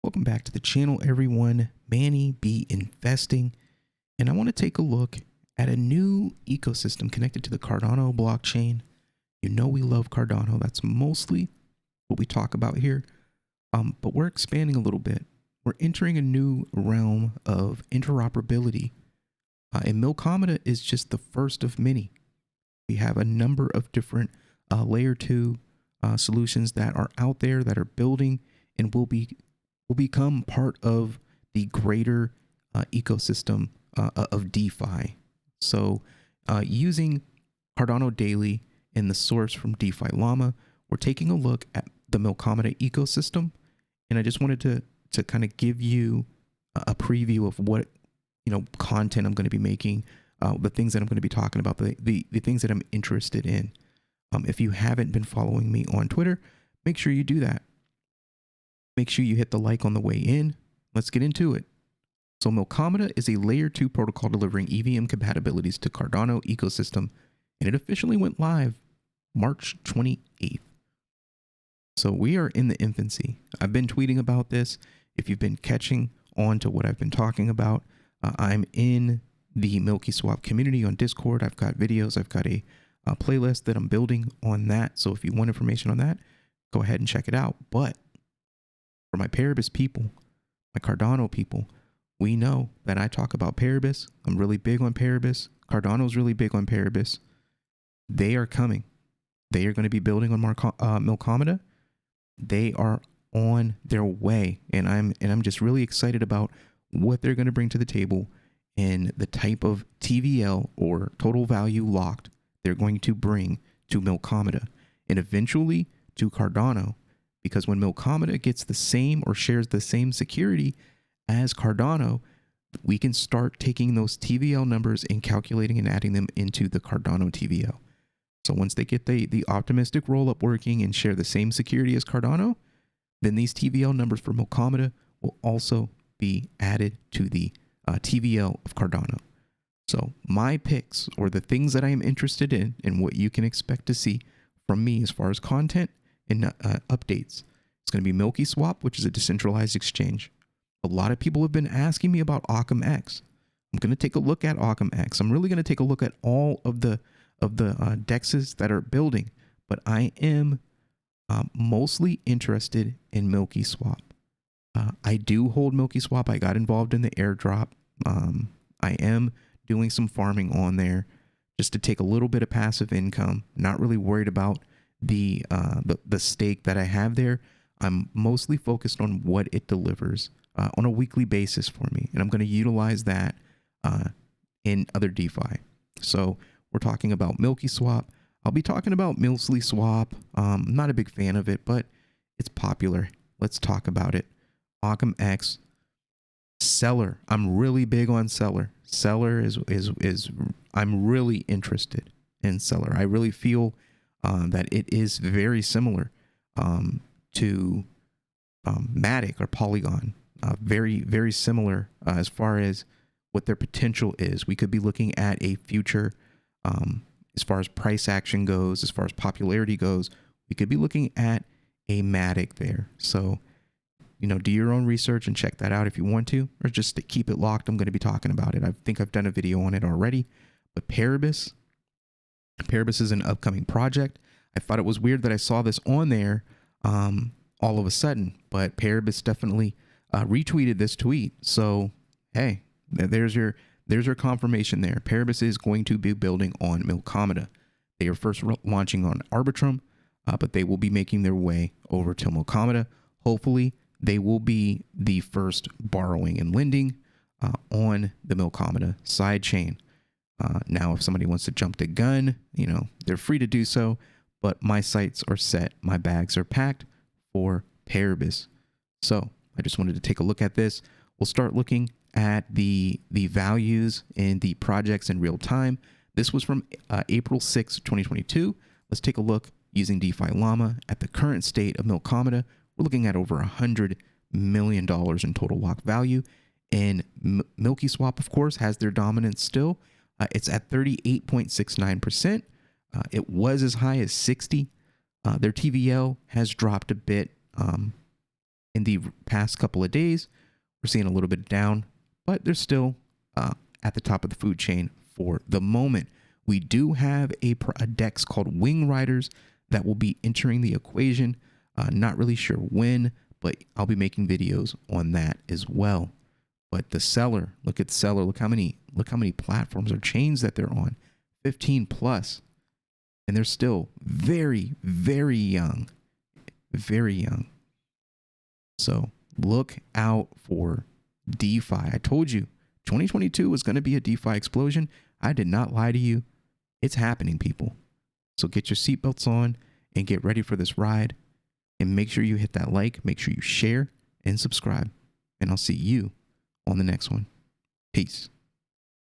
Welcome back to the channel, everyone. Manny B Investing, and I want to take a look at a new ecosystem connected to the Cardano blockchain. You know we love Cardano. That's mostly what we talk about here, but we're expanding a little bit. We're entering a new realm of interoperability, and Milkomeda is just the first of many. We have a number of different layer 2 solutions that are out there that are building and will become part of the greater ecosystem of DeFi. So using Cardano Daily and the source from DeFi Llama, we're taking a look at the Milkomeda ecosystem. And I just wanted to kind of give you a preview of what content I'm going to be making, the things that I'm going to be talking about, the things that I'm interested in. If you haven't been following me on Twitter, make sure you do that. Make sure you hit the like on the way in. Let's get into it. So Milkomeda is a layer 2 protocol delivering EVM compatibilities to Cardano ecosystem, and it officially went live March 28th. So we are in the infancy. I've been tweeting about this. If you've been catching on to what I've been talking about, I'm in the Milky Swap community on Discord. I've got videos. I've got a playlist that I'm building on that. So if you want information on that, go ahead and check it out. But for my Paribus people, my Cardano people, we know that I talk about Paribus. I'm really big on Paribus. Cardano's really big on Paribus. They are coming. They are going to be building on Milkomeda. They are on their way, and I'm just really excited about what they're going to bring to the table and the type of TVL, or total value locked, they're going to bring to Milkomeda and eventually to Cardano. Because when Milkomeda gets the same or shares the same security as Cardano, we can start taking those TVL numbers and calculating and adding them into the Cardano TVL. So once they get the optimistic rollup working and share the same security as Cardano, then these TVL numbers for Milkomeda will also be added to the TVL of Cardano. So my picks, or the things that I am interested in and what you can expect to see from me as far as content and updates, it's going to be Milky Swap, which is a decentralized exchange. A lot of people have been asking me about Occam X. I'm going to take a look at Occam X. I'm really going to take a look at all of the dexes that are building, but I am mostly interested in Milky Swap. I do hold Milky Swap. I got involved in the airdrop. I am doing some farming on there just to take a little bit of passive income. Not really worried about the stake that I have there. I'm mostly focused on what it delivers on a weekly basis for me, and I'm going to utilize that in other DeFi. So we're talking about Milky Swap. I'll be talking about Milky Swap. I'm not a big fan of it, but it's popular. Let's talk about it. Occam X, Seller. I'm really big on Seller. Seller is I'm really interested in Seller. I really feel that it is very similar to Matic or Polygon. Very, very similar as far as what their potential is. We could be looking at a future, as far as price action goes, as far as popularity goes, we could be looking at a Matic there. So, do your own research and check that out if you want to, or just to keep it locked. I'm going to be talking about it. I think I've done a video on it already. But Paribus is an upcoming project. I thought it was weird that I saw this on there all of a sudden, but Paribus definitely retweeted this tweet. So, hey, there's your confirmation there. Paribus is going to be building on Milkomeda. They are first launching on Arbitrum, but they will be making their way over to Milkomeda. Hopefully, they will be the first borrowing and lending on the Milkomeda sidechain. Now, if somebody wants to jump the gun, they're free to do so, but my sights are set. My bags are packed for Paribus. So I just wanted to take a look at this. We'll start looking at the values and the projects in real time. This was from April 6, 2022. Let's take a look using DeFi Llama at the current state of Milkomeda. We're looking at over $100 million in total lock value. And Milky Swap, of course, has their dominance still. It's at 38.69%. It was as high as 60. Their TVL has dropped a bit In the past couple of days, we're seeing a little bit down, but they're still at the top of the food chain for the moment. We do have a DEX called Wing Riders that will be entering the equation. Not really sure when, but I'll be making videos on that as well. But the seller, look at seller, look how many platforms or chains that they're on, 15 plus, and they're still very, very young, very young. So look out for DeFi. I told you 2022 was going to be a DeFi explosion. I did not lie to you. It's happening, people. So get your seatbelts on and get ready for this ride. And make sure you hit that like, make sure you share and subscribe. And I'll see you on the next one. Peace.